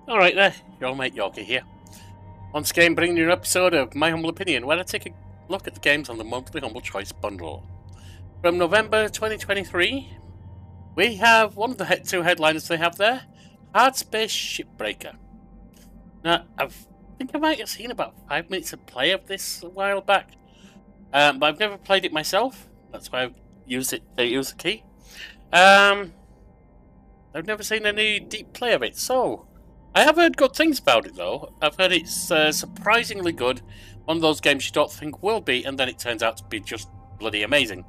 Alright there, your old mate Yorkie here. Once again bringing you an episode of My Humble Opinion, where I take a look at the games on the monthly Humble Choice bundle. From November 2023, we have one of the two headliners they have there, Hardspace Shipbreaker. Now, I think I might have seen about 5 minutes of play of this a while back, but I've never played it myself. That's why I've used it to use the key. I've never seen any deep play of it, so I have heard good things about it, though. I've heard it's surprisingly good. One of those games you don't think will be, and then it turns out to be just bloody amazing.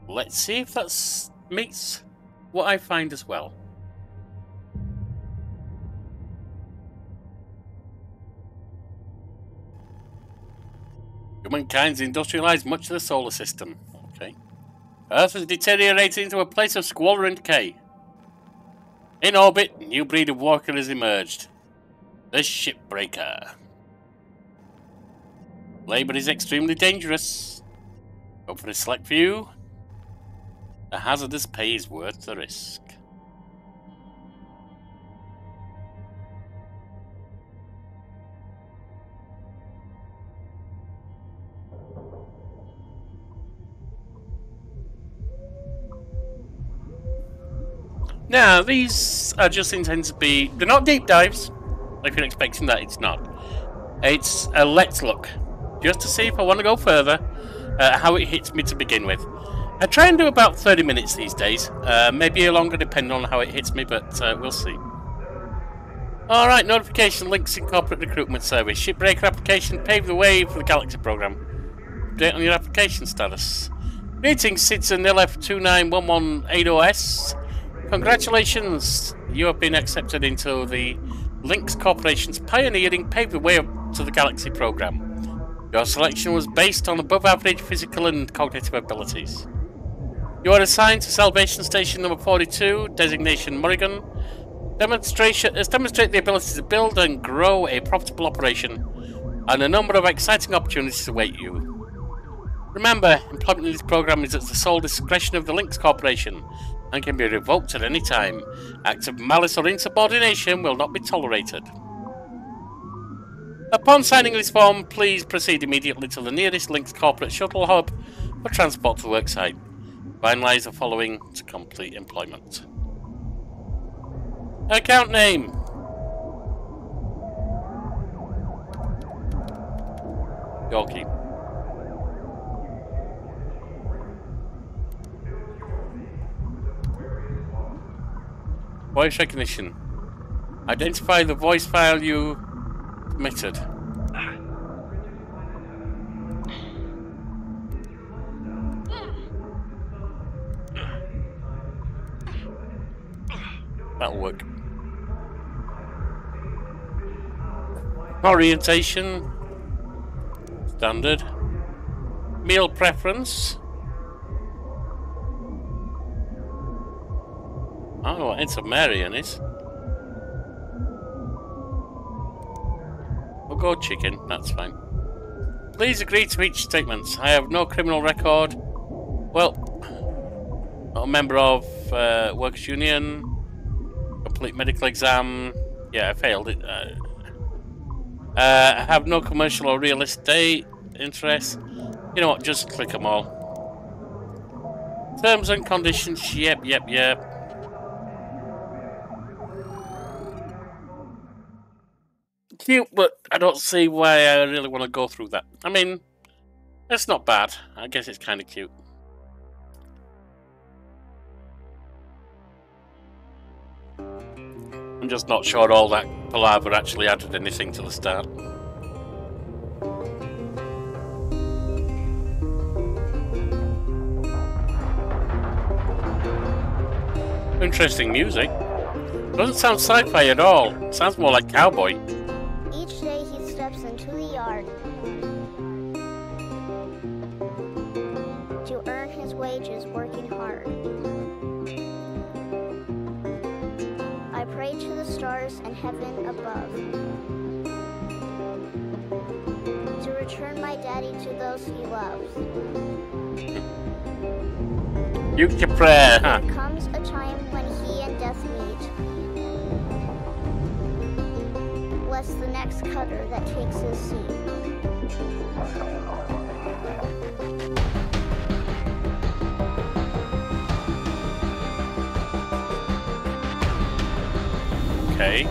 Let's see if that meets what I find as well. Humankind's industrialized much of the solar system. Okay. Earth has deteriorated into a place of squalor and decay. In orbit, a new breed of walker has emerged. The Shipbreaker. Labor is extremely dangerous, but for a select few, the hazardous pay is worth the risk. Now, these are just intended to be... They're not deep dives. If you're expecting that, it's not. It's a let's look. Just to see if I want to go further, how it hits me to begin with. I try and do about 30 minutes these days. Maybe longer depending on how it hits me, but we'll see. Alright, notification links in corporate recruitment service. Shipbreaker application paved the way for the Galaxy program. Update on your application status. Greetings, Citizen LF29118OS. Congratulations, you have been accepted into the Lynx Corporation's pioneering Pave the Way Up to the Galaxy program. Your selection was based on above average physical and cognitive abilities. You are assigned to Salvation Station number 42, designation Morrigan. Demonstrate the ability to build and grow a profitable operation, and a number of exciting opportunities await you. Remember, employment in this program is at the sole discretion of the Lynx Corporation, and can be revoked at any time. Acts of malice or insubordination will not be tolerated. Upon signing this form, please proceed immediately to the nearest Lynx corporate shuttle hub for transport to the worksite. Finalize the following to complete employment. Account name. Yorkie. Voice recognition. Identify the voice file you submitted. That'll work. Orientation. Standard. Meal preference. Oh, it's a Marion, is? We'll go chicken, that's fine. Please agree to each statement. I have no criminal record. Well, not a member of Workers' Union. Complete medical exam. Yeah, I failed it. I have no commercial or real estate interest. You know what, just click them all. Terms and conditions, yep. Cute, but I don't see why I really want to go through that. I mean, it's not bad. I guess it's kind of cute. I'm just not sure all that palaver actually added anything to the start. Interesting music. Doesn't sound sci-fi at all. It sounds more like cowboy. Each day he steps into the yard to earn his wages working hard. I pray to the stars and heaven above to return my daddy to those he loves. Future prayer, huh? There comes a time when he and death meet. us the next cutter that takes his seat. Okay.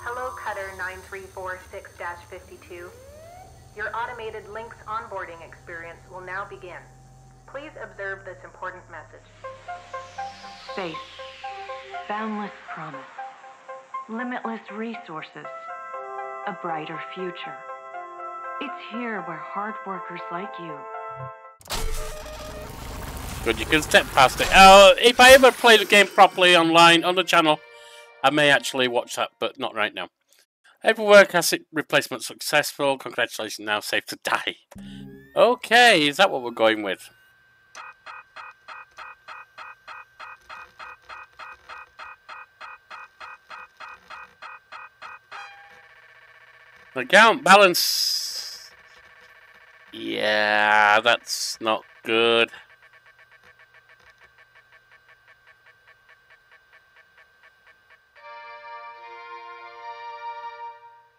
Hello, Cutter 9346-52. Your automated Lynx onboarding experience will now begin. Please observe this important message. Space. Boundless promise. Limitless resources. A brighter future. It's here where hard workers like you. Good, you can step past it. If I ever play the game properly online on the channel, I may actually watch that, but not right now. Every work asset replacement successful. Congratulations, now safe to die. Okay, is that what we're going with? The count balance. Yeah, that's not good.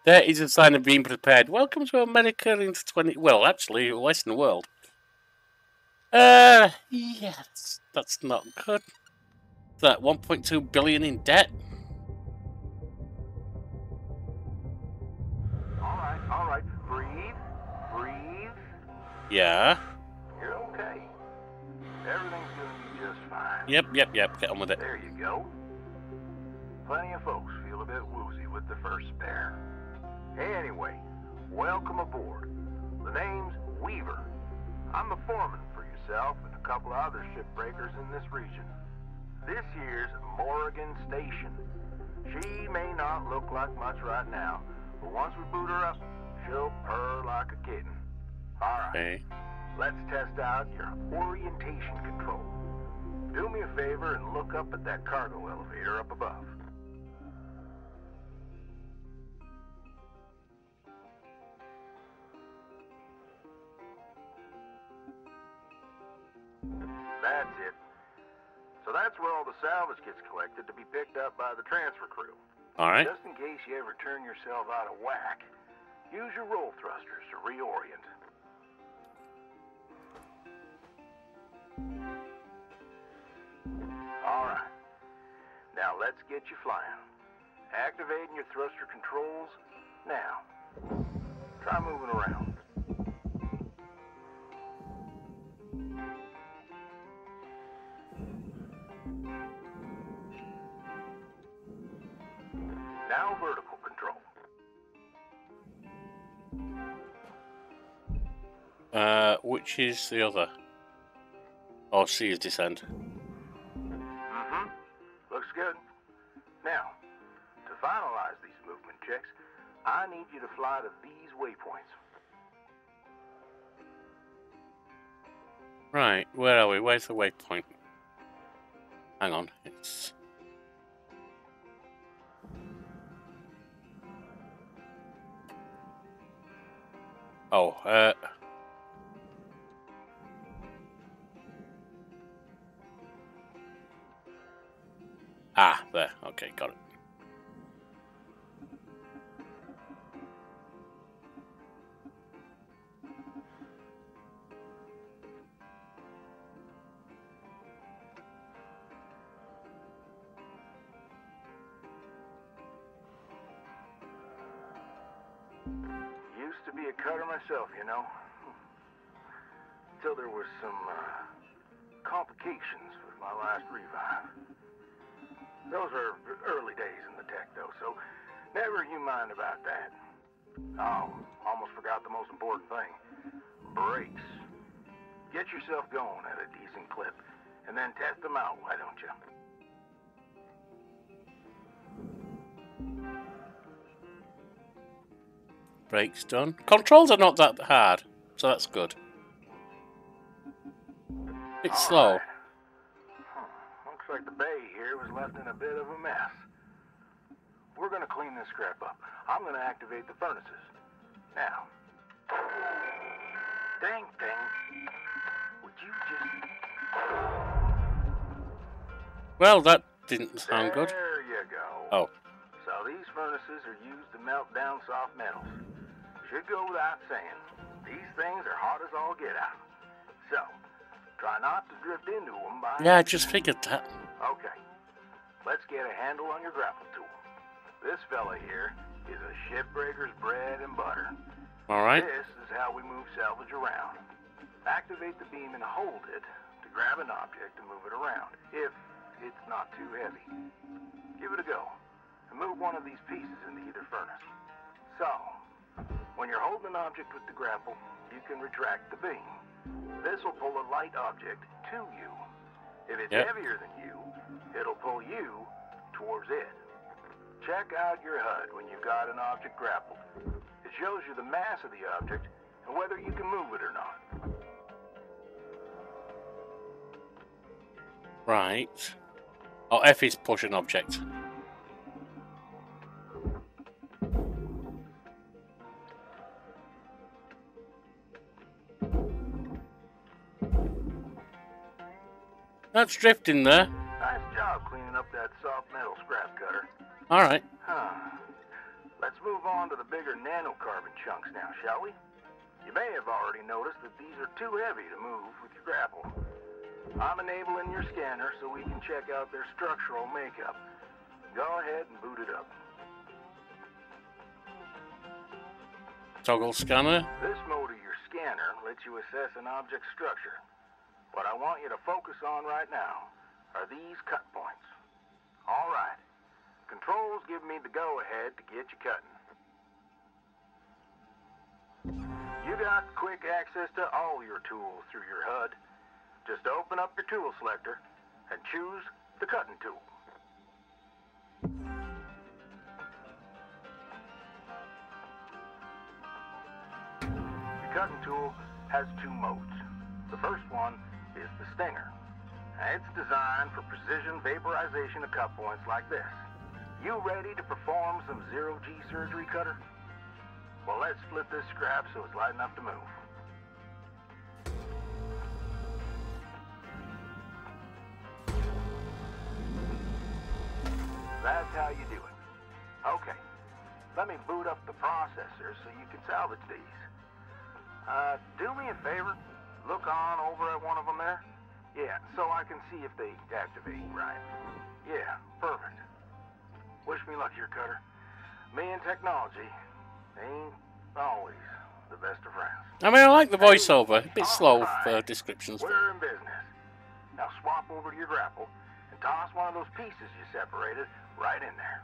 There is a sign of being prepared. Welcome to America into 20... Well, actually, Western world. Yeah, that's not good. That 1.2 billion in debt. All right. Breathe. Yeah. You're okay. Everything's gonna be just fine. Yep. Get on with it. There you go. Plenty of folks feel a bit woozy with the first spare. Anyway, welcome aboard. The name's Weaver. I'm the foreman for yourself and a couple of other shipbreakers in this region. This here's Morrigan Station. She may not look like much right now, but once we boot her up, she'll purr like a kitten. Alright, Okay. let's test out your orientation control. Do me a favor and look up at that cargo elevator up above. That's it. So that's where all the salvage gets collected to be picked up by the transfer crew. Alright. Just in case you ever turn yourself out of whack, use your roll thrusters to reorient. Alright. Now let's get you flying. Activating your thruster controls now. Try moving around. Now vertical control. Which is the other? Oh, C is descent. Mm-hmm. Looks good. Now, to finalize these movement checks, I need you to fly to these waypoints. Right, where are we? Where's the waypoint? Hang on, it's... Oh, there. Okay, got it. Used to be a cutter myself, you know. Till there was some complications with my last revive. Those are early days in the tech, though, so never you mind about that. Oh, almost forgot the most important thing. Brakes. Get yourself going at a decent clip, and then test them out, why don't you? Brakes done. Controls are not that hard, so that's good. It's slow. Looks like the bay here was left in a bit of a mess. We're gonna clean this scrap up. I'm gonna activate the furnaces. Now, Dang thing. Would you just... Well, that didn't sound good. There you go. Oh. So these furnaces are used to melt down soft metals. Should go without saying. These things are hot as all get out. So, try not to drift into them by... Yeah, I just figured that. Okay. Let's get a handle on your grapple tool. This fella here is a shipbreaker's bread and butter. Alright. This is how we move salvage around. Activate the beam and hold it to grab an object and move it around, if it's not too heavy. Give it a go, and move one of these pieces into either furnace. So, when you're holding an object with the grapple, you can retract the beam. This will pull a light object to you. If it's heavier than you, it'll pull you towards it. Check out your HUD when you've got an object grappled. It shows you the mass of the object and whether you can move it or not. Right. Oh, F is push an object. That's drifting there. Nice job cleaning up that soft metal scrap cutter. Alright. Let's move on to the bigger nanocarbon chunks now, shall we? You may have already noticed that these are too heavy to move with your grapple. I'm enabling your scanner so we can check out their structural makeup. Go ahead and boot it up. Toggle scanner. This mode of your scanner lets you assess an object's structure. What I want you to focus on right now are these cut points. All right. Controls give me the go-ahead to get you cutting. You got quick access to all your tools through your HUD. Just open up your tool selector and choose the cutting tool. The cutting tool has two modes. The first one is the stinger. It's designed for precision vaporization of cut points like this. You ready to perform some zero-G surgery, Cutter? Well, let's split this scrap so it's light enough to move. That's how you do it. Okay, let me boot up the processor so you can salvage these. Do me a favor, look on over at one of them there. Yeah, so I can see if they activate right. Yeah, perfect. Wish me luck here, Cutter. Me and technology ain't always the best of friends. I mean, I like the voiceover. A bit slow for descriptions. We're in business. Now swap over to your grapple and toss one of those pieces you separated right in there.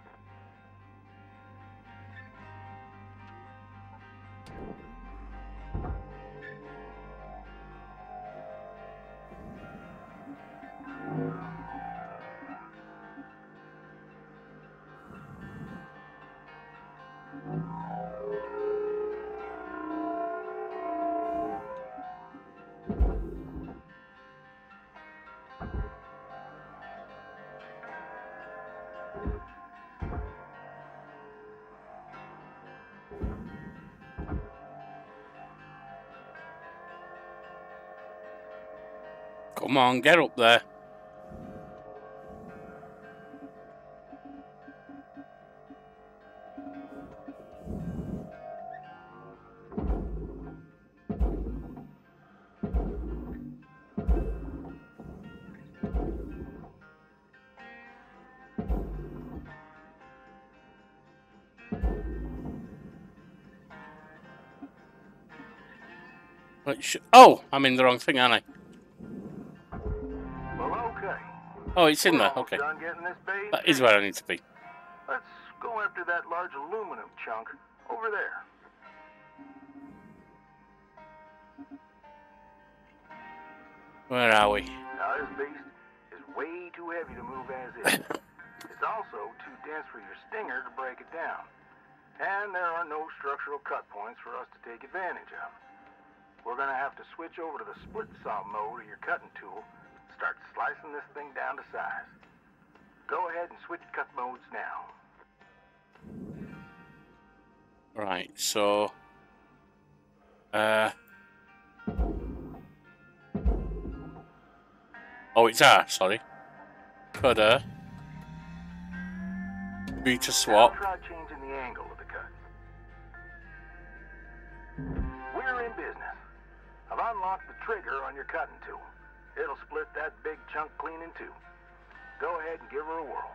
Come on, get up there. Oh, I'm in the wrong thing, aren't I? Well, okay. Oh, it's in there. Okay. Done getting this bait? That is where I need to be. Let's go after that large aluminum chunk over there. Where are we? Now, this beast is way too heavy to move as is. It's also too dense for your stinger to break it down. And there are no structural cut points for us to take advantage of. We're going to have to switch over to the split saw mode of your cutting tool and start slicing this thing down to size. Go ahead and switch cut modes now. Right, so... Oh, it's R, sorry. Cutter. B to swap. Now try changing the angle of the cut. We're in business. I've unlocked the trigger on your cutting tool. It'll split that big chunk clean in two. Go ahead and give her a whirl.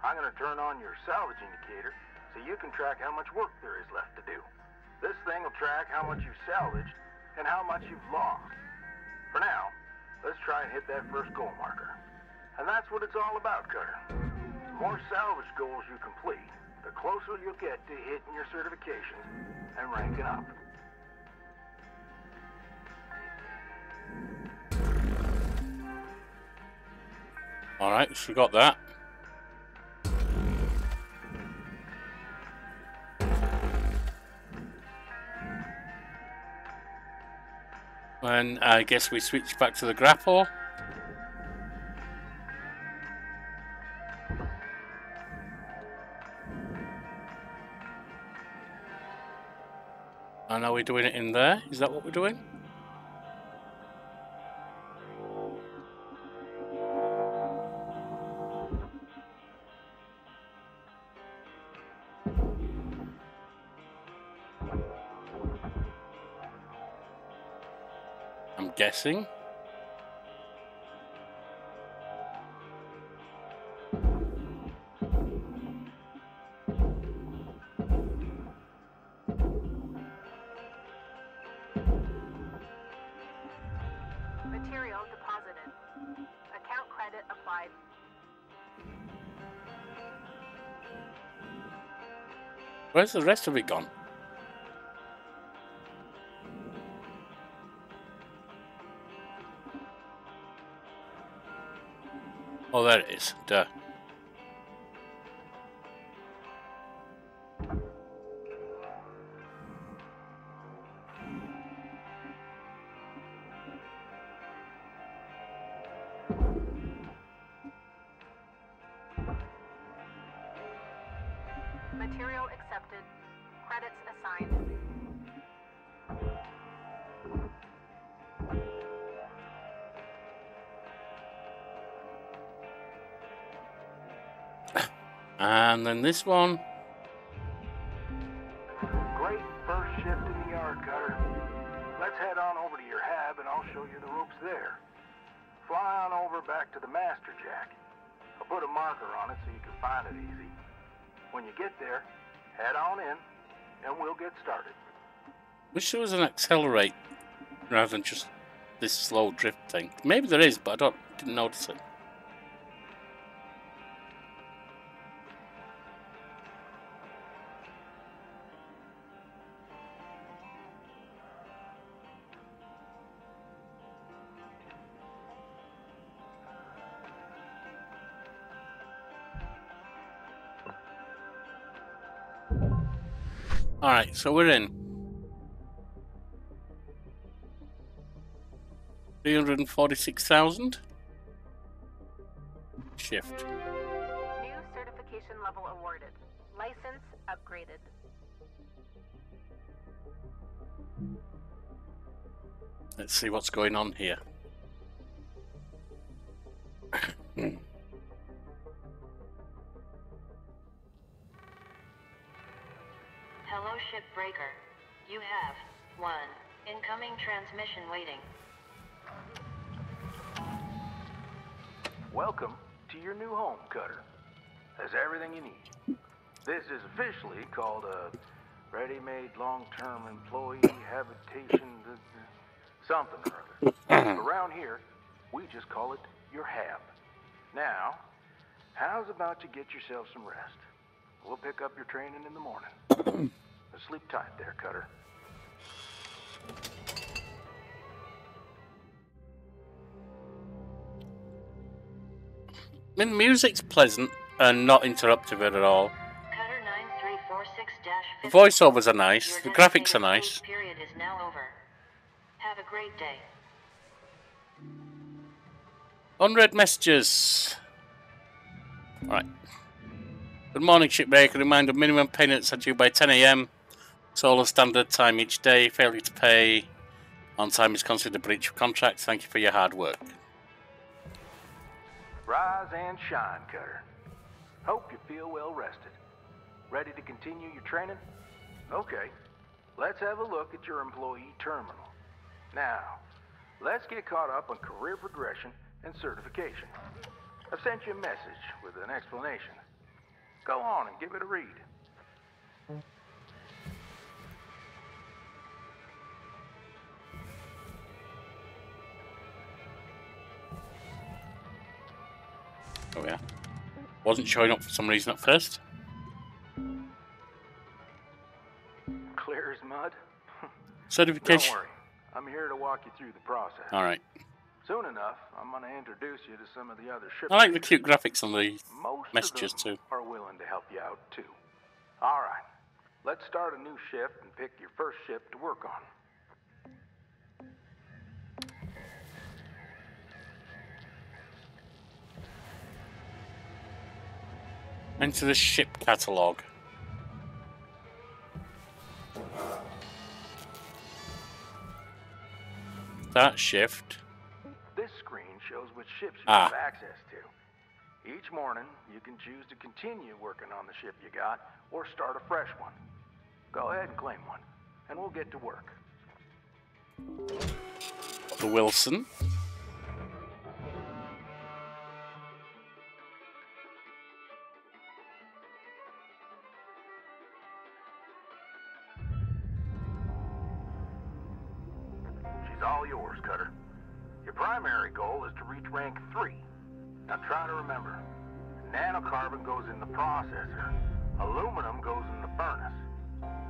I'm going to turn on your salvage indicator so you can track how much work there is left to do. This thing will track how much you've salvaged and how much you've lost. For now, let's try and hit that first goal marker. And that's what it's all about, Cutter. The more salvage goals you complete, the closer you'll get to hitting your certifications and ranking up. Alright, so we got that. And I guess we switch back to the grapple. And are we doing it in there? Is that what we're doing? I'm guessing. Material deposited. Account credit applied. Where's the rest of it gone? Oh, there it is. Duh. Material accepted. Credits assigned. And then this one. Great first shift in the yard, Cutter. Let's head on over to your hab and I'll show you the ropes there. Fly on over back to the master jack. I'll put a marker on it so you can find it easy. When you get there, head on in and we'll get started. Wish there was an accelerate rather than just this slow drift thing. Maybe there is, but I didn't notice it. Alright, so we're in. 346,000. Shift. New certification level awarded. License upgraded. Let's see what's going on here. Hello, Shipbreaker. You have one incoming transmission waiting. Welcome to your new home, Cutter. There's everything you need. This is officially called a ready-made long-term employee habitation something or other. Around here, we just call it your hab. Now, how's about you get yourself some rest? We'll pick up your training in the morning. Sleep tight there, Cutter. I mean, the music's pleasant and not interruptive at all. Cutter 9346-50. The voiceovers are nice. The Your graphics are designated nice. sleep period is now over. Have a great day. Unread messages. Alright. Good morning, Shipbreaker. Reminder, minimum payments are due by 10 AM. Solar standard time each day. Failure to pay on time is considered a breach of contract. Thank you for your hard work. Rise and shine, Cutter. Hope you feel well rested. Ready to continue your training? Okay. Let's have a look at your employee terminal. Now, let's get caught up on career progression and certification. I've sent you a message with an explanation. Go on and give it a read. Oh yeah. Wasn't showing up for some reason at first. Clear as mud? Certification. Don't worry. I'm here to walk you through the process. Alright. Soon enough, I'm going to introduce you to some of the other ships. I like the cute graphics on the Most messages of them too. are willing to help you out too. All right, let's start a new shift and pick your first ship to work on. Enter the ship catalog. Start shift. This screen shows which ships you Ah. have access to. Each morning, you can choose to continue working on the ship you got or start a fresh one. Go ahead and claim one, and we'll get to work. The Wilson. She's all yours, Cutter. Your primary goal is to reach rank 3. Now try to remember, nanocarbon goes in the processor, aluminum goes in the furnace.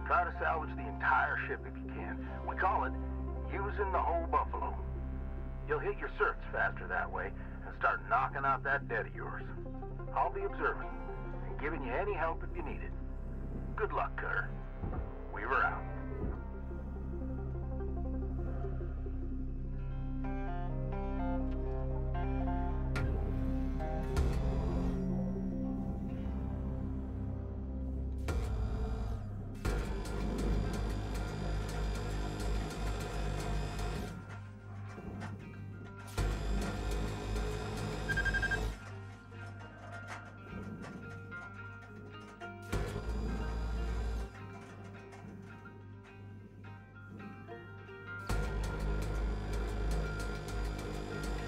Try to salvage the entire ship if you can. We call it using the whole buffalo. You'll hit your certs faster that way and start knocking out that debt of yours. I'll be observing and giving you any help if you need it. Good luck, Cutter. Weaver out.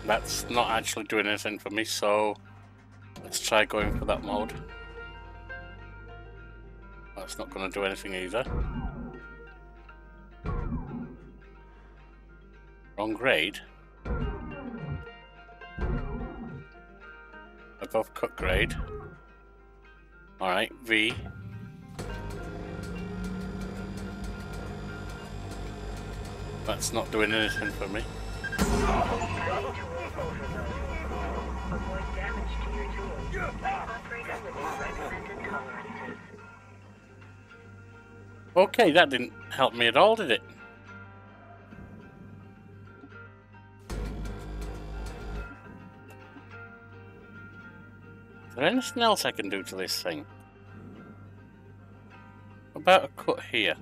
That's not actually doing anything for me, so let's try going for that mode. That's not going to do anything either. Wrong grade. Above cut grade. Alright, V. That's not doing anything for me. Avoid damage to your tools. Operate within recommended tolerances. Okay, that didn't help me at all, did it? Is there anything else I can do to this thing? What about a cut here?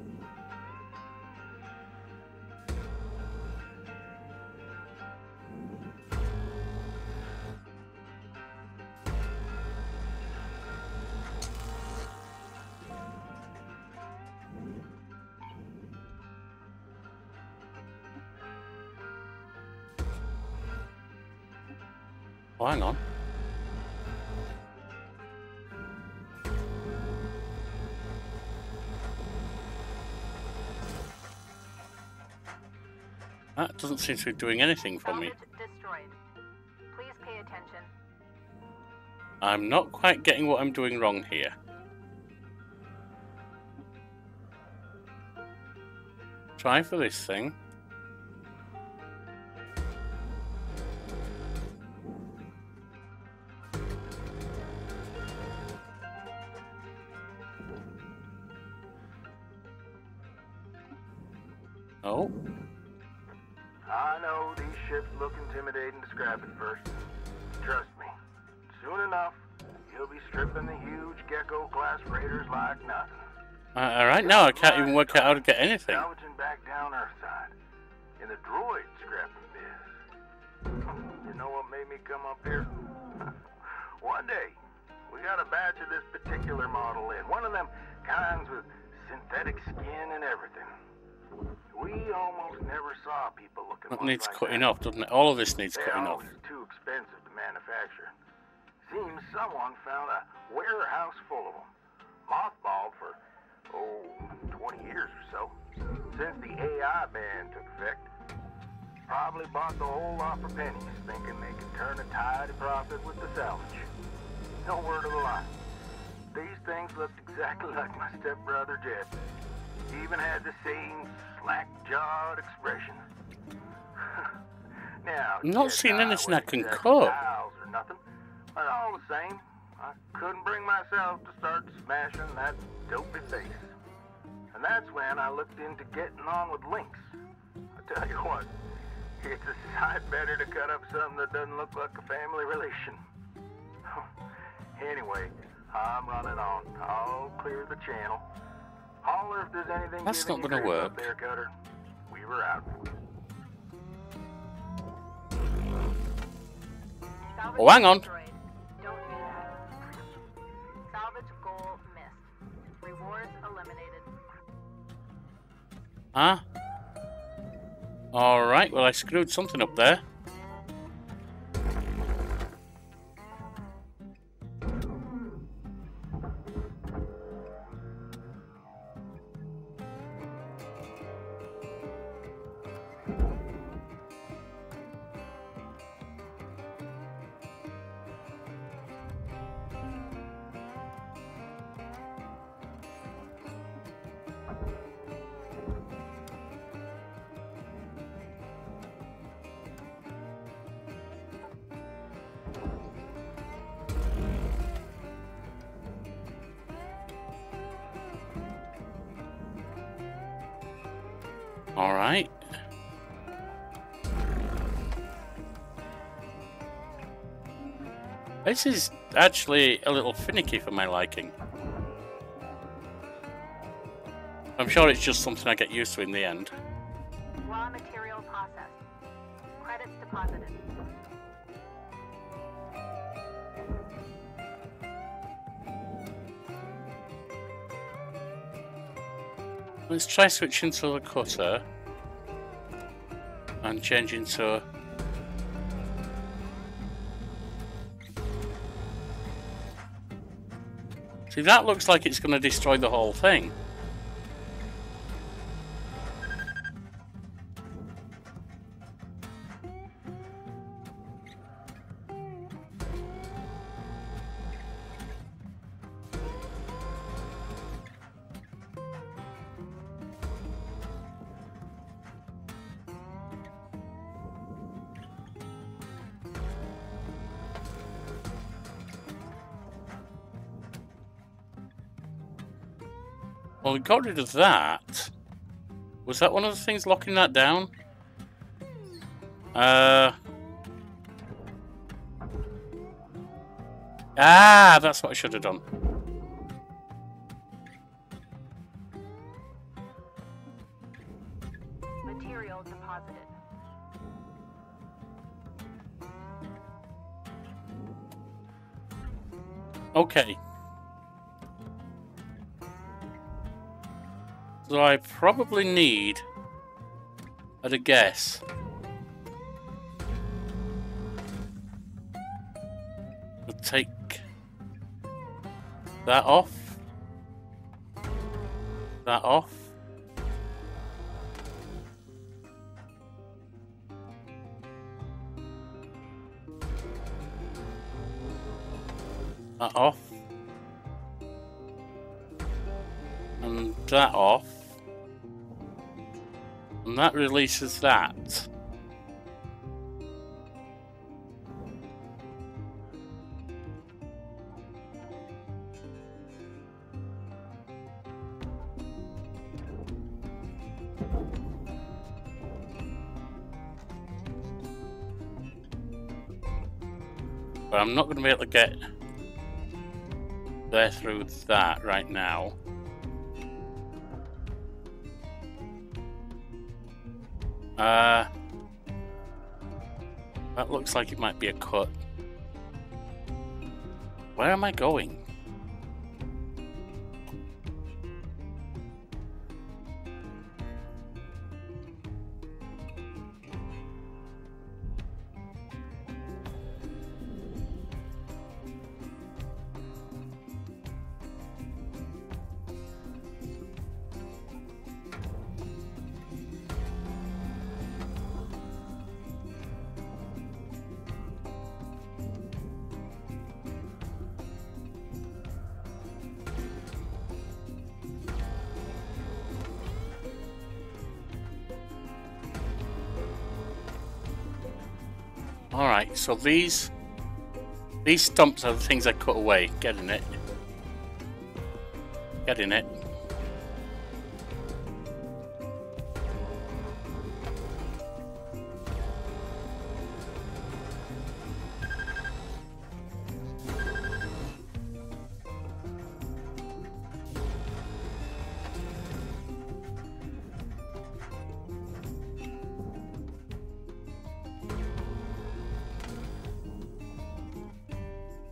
Oh, hang on. That doesn't seem to be doing anything for me. Salvage destroyed. Please pay attention. I'm not quite getting what I'm doing wrong here. Try for this thing. Oh. I know these ships look intimidating to scrap at first. Trust me, soon enough, you'll be stripping the huge Gecko-class freighters like nothing. Alright, now I can't even work out how to get anything. Salvaging back down Earthside, in the droid scrapping biz. You know what made me come up here? One day, we got a batch of this particular model in. One of them kinds with synthetic skin and everything. We almost never saw people looking That much needs like cutting that. off, doesn't it? All of this needs They're cutting off. always too expensive to manufacture. Seems someone found a warehouse full of them. Mothballed for, 20 years or so. Since the AI ban took effect. Probably bought the whole lot for pennies, thinking they could turn a tidy profit with the salvage. No word of a lie. These things looked exactly like my stepbrother Jed. Even had the same slack-jawed expression. Now, I'm not Jed seeing and I anything I wasn't can exactly cut. pals or nothing, but all the same, I couldn't bring myself to start smashing that dopey face. And that's when I looked into getting on with Lynx. I tell you what, it's a sight better to cut up something that doesn't look like a family relation. Anyway, I'm running on. I'll clear the channel. Holler if there's anything That's giving not you gonna grief up work. there, Cutter. We were out. Salvage Oh, hang on. destroyed. Don't do that. Salvage goal missed. Rewards eliminated. Huh? Alright, well I screwed something up there. Alright. This is actually a little finicky for my liking. I'm sure it's just something I get used to in the end. Raw material processed. Credits deposited. Let's try switching to the cutter and changing to see, that looks like it's going to destroy the whole thing. Well, we got rid of that. Was that one of the things locking that down? That's what I should have done. Material deposited. Okay. So I probably need, at a guess, to take that off, that off, that off, and that off. And that releases that. But I'm not going to be able to get there through that right now. That looks like it might be a cut. Where am I going? Alright, so these stumps are the things I cut away. Getting it. Getting it.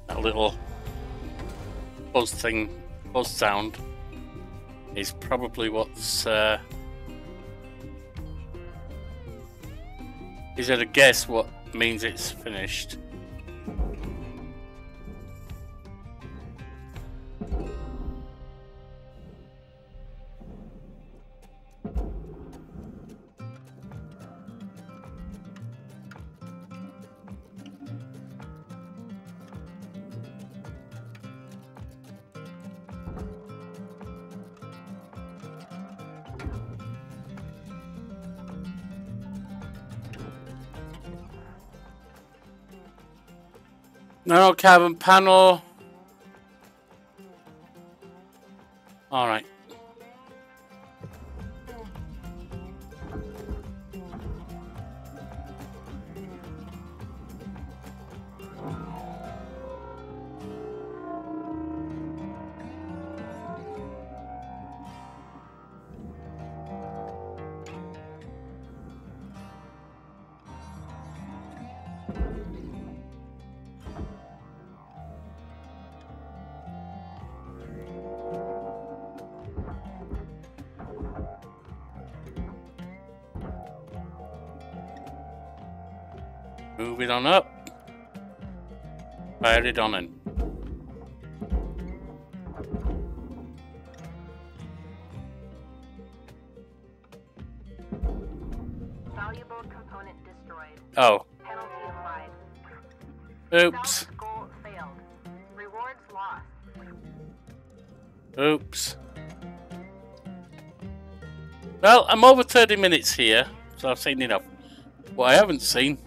That little buzz thing, buzz sound is probably what's is it a guess what means it's finished? No carbon panel. All right. Move it on up. Fire it on in. Valuable component destroyed. Oh. Penalty applied. Oops. Salvage goal failed. Rewards lost. Oops. Well, I'm over 30 minutes here, so I've seen enough. What I haven't seen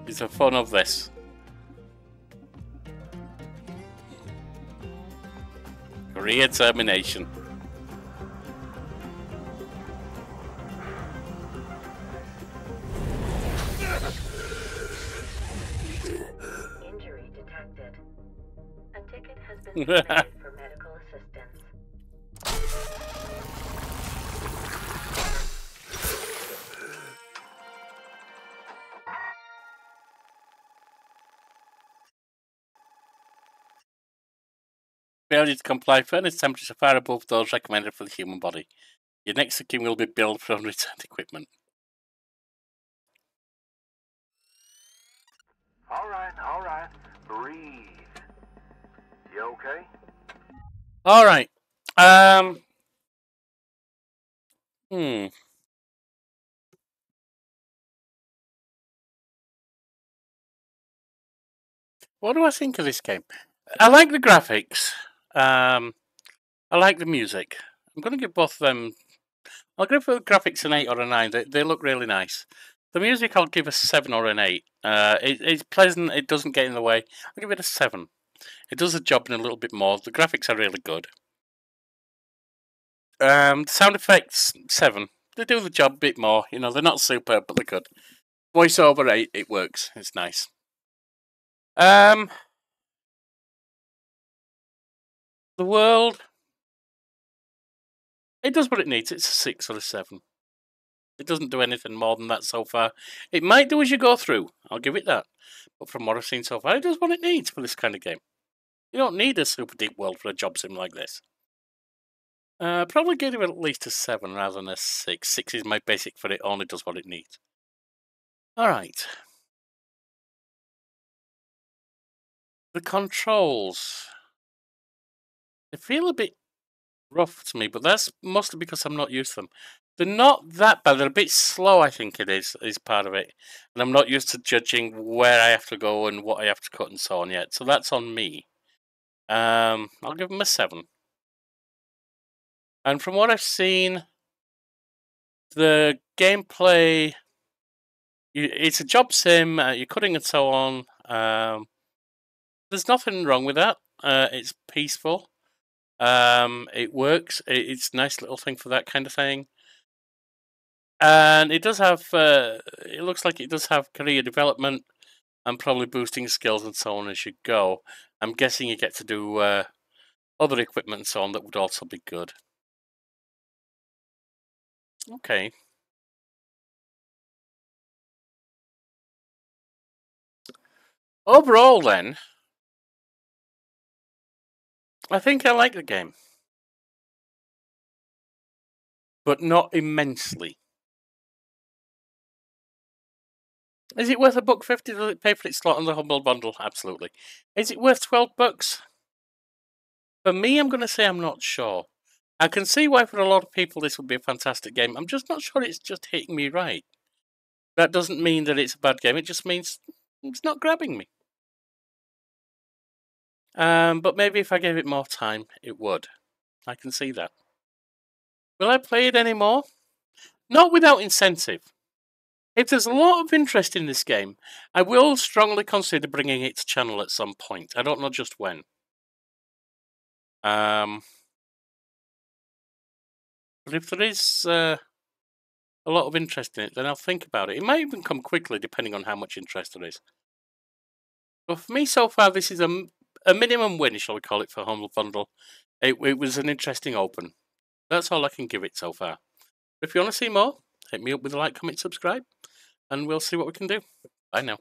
is the fun of this. Career termination. Injury detected. A ticket has been submitted for medical assistance. Failure to comply, furnace temperature far above those recommended for the human body. Your next of kin will be billed for unreturned equipment. All right. Breathe. You okay? Alright. What do I think of this game? I like the graphics. I like the music. I'm going to give both of them... I'll give the graphics an 8 or a 9. They look really nice. The music I'll give a 7 or an 8. It's pleasant. It doesn't get in the way. I'll give it a 7. It does the job in a little bit more. The graphics are really good. Sound effects, 7. They do the job a bit more. You know, they're not superb, but they're good. Voiceover, 8. It works. It's nice. The world... It does what it needs. It's a 6 or a 7. It doesn't do anything more than that so far. It might do as you go through, I'll give it that. But from what I've seen so far, it does what it needs for this kind of game. You don't need a super deep world for a job sim like this. Probably give it at least a 7 rather than a 6. 6 is my basic for it, only does what it needs. Alright. The controls. They feel a bit rough to me, but that's mostly because I'm not used to them. They're not that bad. They're a bit slow, I think it is part of it. And I'm not used to judging where I have to go and what I have to cut and so on yet. So that's on me. I'll give them a 7. And from what I've seen, the gameplay, it's a job sim, you're cutting and so on. There's nothing wrong with that. It's peaceful. It works. It's a nice little thing for that kind of thing. And it does have, it looks like it does have career development and probably boosting skills and so on as you go. I'm guessing you get to do other equipment and so on that would also be good. Okay. Overall then, I think I like the game. But not immensely. Is it worth $1.50? Does it pay for its slot on the Humble Bundle? Absolutely. Is it worth $12? For me, I'm going to say I'm not sure. I can see why for a lot of people this would be a fantastic game. I'm just not sure it's just hitting me right. That doesn't mean that it's a bad game. It just means it's not grabbing me. But maybe if I gave it more time, it would. I can see that. Will I play it anymore? Not without incentive. If there's a lot of interest in this game, I will strongly consider bringing it to channel at some point. I don't know just when. But if there is a lot of interest in it, then I'll think about it. It might even come quickly, depending on how much interest there is. But for me, so far, this is a minimum win, shall we call it, for Humble Bundle. It was an interesting open. That's all I can give it so far. If you want to see more, hit me up with a like, comment, subscribe, and we'll see what we can do. Bye now.